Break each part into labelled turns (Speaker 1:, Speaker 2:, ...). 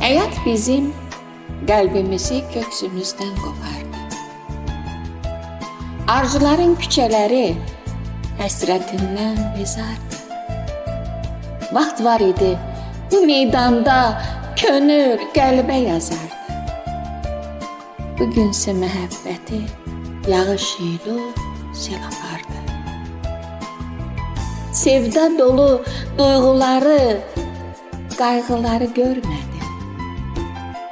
Speaker 1: Həyat bizim qəlbimizi köksümüzdən qopardı. Arzuların küçələri həsrətindən bezardı. Vaxt var idi, bu meydanda könül qəlbə yazardı. Bugünsə məhəbbəti yağış yığdı, sel apardı. Sevda dolu duyğuları, qayğıları görmədim.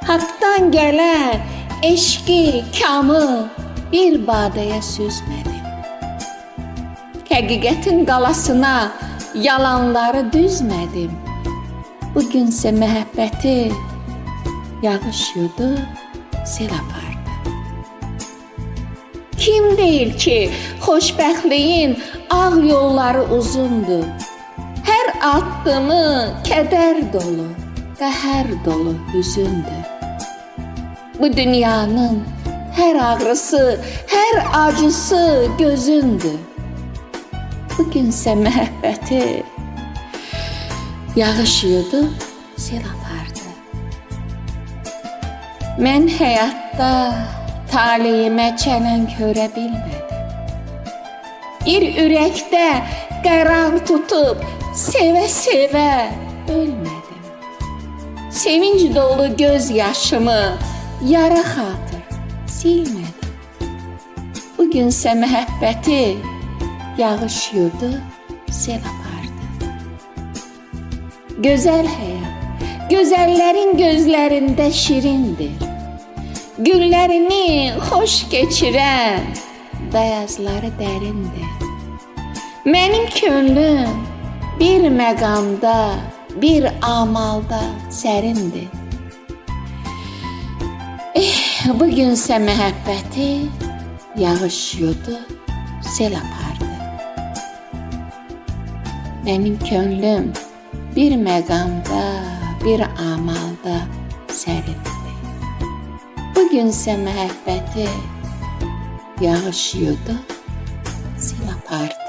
Speaker 1: Haqdan gələn eşqi, kamı bir badəyə süzmədim. Həqiqətin qalasına yalanları düzmədim. Bugünsə məhəbbəti yağış yudu, sel apardı. Kim deyir ki, xoşbəxtliyin ağ yolları uzundur. Hər addımı kədər dolu, qəhər dolu hüzündür. Bu dünyanın hər ağrısı, hər acısı gözündür. Bugünsə məhəbbəti yağış yudu, sel apardı. Mən həyatda taleyimə çələng hörə bilmədim. Bir ürəkdə qərar tutub sevə-sevə ölmədim. Sevinç dolu göz yaşımı yara xatır silmədim. Bugünsə məhəbbəti yağış yudu, sel apardı. Gözəl həyat, gözəllərin gözlərində şirindir. Günlərini xoş keçirən bəyazları dərindir. Mənim könlüm bir məqamda, bir amalda sərindir. Bugünsə məhəbbəti yağış yudu, sel apardı. Mənim könlüm bir məqamda, bir amalda sərindir. Bugünsə məhəbbəti yağış yudu, sel apardı.